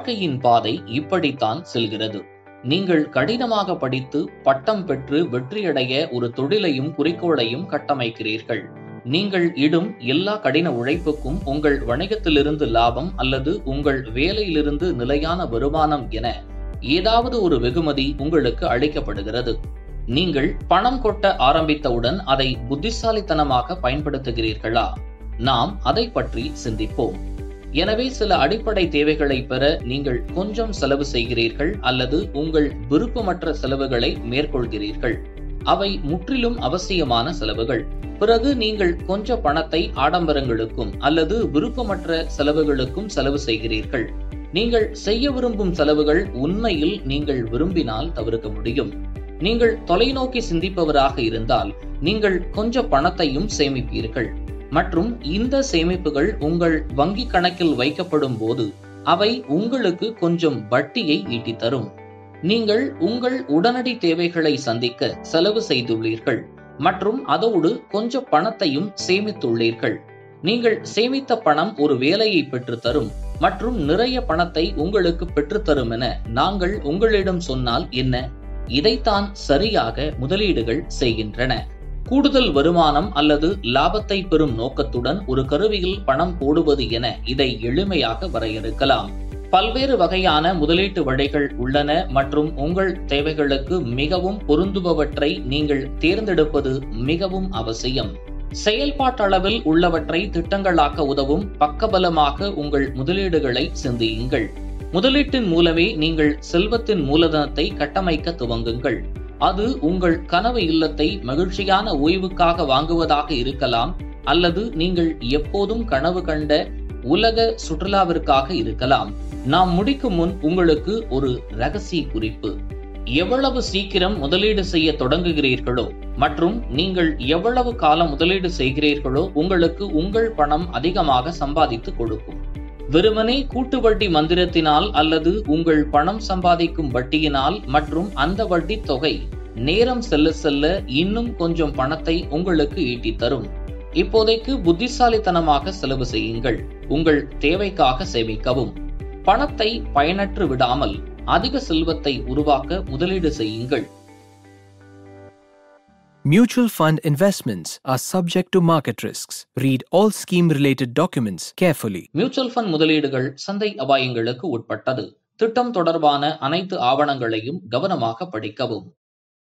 வாழ்க்கையின் பாதை இப்படித்தான் செல்கிறது. நீங்கள் கடினமாக படித்து பட்டம் பெற்று வெற்றியடைய ஒரு தொழிலையும் குறிக்கோளையும் கட்டமைக்கிறீர்கள். நீங்கள் இடும் எல்லா கடின உழைப்புக்கும் உங்கள் வணிகத்திலிருந்து லாபம் அல்லது உங்கள் வேலையிலிருந்து நிலையான வருமானம் என ஏதாவது ஒரு வெகுமதி உங்களுக்கு அளிக்கப்படுகிறது. நீங்கள் பணம் கொட்ட ஆரம்பித்தவுடன் அதை புத்திசாலித்தனமாக பயன்படுத்துகிறீர்களா? நாம் அதை பற்றி சிந்திப்போம். எனவே சில அடிப்படை தேவைகளை பெற நீங்கள் கொஞ்சம் செலவு செய்கிறீர்கள் அல்லது உங்கள் விருப்பமற்ற செலவுகளை மேற்கொள்கிறீர்கள். அவை முற்றிலும் அவசியமான செலவுகள். பிறகு நீங்கள் கொஞ்ச பணத்தை ஆடம்பரங்களுக்கும் அல்லது விருப்பமற்ற செலவுகளுக்கும் செலவு செய்கிறீர்கள். நீங்கள் செய்ய விரும்பும் செலவுகள் உண்மையில் நீங்கள் விரும்பினால் தவிர்க்க முடியும். நீங்கள் தொலைநோக்கி சிந்திப்பவராக இருந்தால் நீங்கள் கொஞ்ச பணத்தையும் சேமிப்பீர்கள் மற்றும் இந்த சேமிப்புகள் உங்கள் வங்கி கணக்கில் வைக்கப்படும் போது அவை உங்களுக்கு கொஞ்சம் வட்டியை ஈட்டித் தரும். நீங்கள் உங்கள் உடனடி தேவைகளை சந்திக்க செலவு செய்துள்ளீர்கள் மற்றும் அதோடு கொஞ்ச பணத்தையும் சேமித்துள்ளீர்கள். நீங்கள் சேமித்த பணம் ஒரு வேலையை பெற்றுத்தரும் மற்றும் நிறைய பணத்தை உங்களுக்கு பெற்றுத்தரும் என நாங்கள் உங்களிடம் சொன்னால் என்ன? இதைத்தான் சரியாக முதலீடுகள் செய்கின்றன. கூடுதல் வருமானம் அல்லது லாபத்தை பெறும் நோக்கத்துடன் ஒரு கருவியில் பணம் போடுவது என இதை எளிமையாக வரையறுக்கலாம். பல்வேறு வகையான முதலீட்டு வழிகள் உள்ளன மற்றும் உங்கள் தேவைகளுக்கு மிகவும் பொருந்துபவற்றை நீங்கள் தேர்ந்தெடுப்பது மிகவும் அவசியம். செயல்பாட்டளவில் உள்ளவற்றை திட்டங்களாக்க உதவும் பக்கபலமாக உங்கள் முதலீடுகளை சிந்தியுங்கள். முதலீட்டின் மூலமே நீங்கள் செல்வத்தின் மூலதனத்தை கட்டமைக்க துவங்குங்கள். அது உங்கள் கனவு இல்லத்தை மகிழ்ச்சியான ஓய்வுக்காக வாங்குவதாக இருக்கலாம் அல்லது நீங்கள் எப்போதும் கனவு கண்ட உலக சுற்றுலாவிற்காக இருக்கலாம். நாம் முடிக்கும் முன் உங்களுக்கு ஒரு ரகசிய குறிப்பு. எவ்வளவு சீக்கிரம் முதலீடு செய்ய தொடங்குகிறீர்களோ மற்றும் நீங்கள் எவ்வளவு காலம் முதலீடு செய்கிறீர்களோ உங்களுக்கு உங்கள் பணம் அதிகமாக சம்பாதித்து கொடுக்கும். வெறுமனே கூட்டு வட்டி மந்திரத்தினால் அல்லது உங்கள் பணம் சம்பாதிக்கும் வட்டியினால் மற்றும் அந்த வட்டி தொகை நேரம் செல்ல செல்ல இன்னும் கொஞ்சம் பணத்தை உங்களுக்கு ஈட்டித் தரும். இப்போதைக்கு புத்திசாலித்தனமாக செலவு செய்யுங்கள். உங்கள் தேவைக்காக சேமிக்கவும். பணத்தை பயனற்று விடாமல் அதிக செல்வத்தை உருவாக்க முதலீடு செய்யுங்கள். Mutual fund investments are subject to market risks. Read all scheme-related documents carefully. Mutual fund முதலீடுகள் சந்தை அபாயங்களுக்கு உட்பட்டது. திட்டம் தொடர்பான அனைத்து ஆவணங்களையும் கவனமாக படிக்கவும்.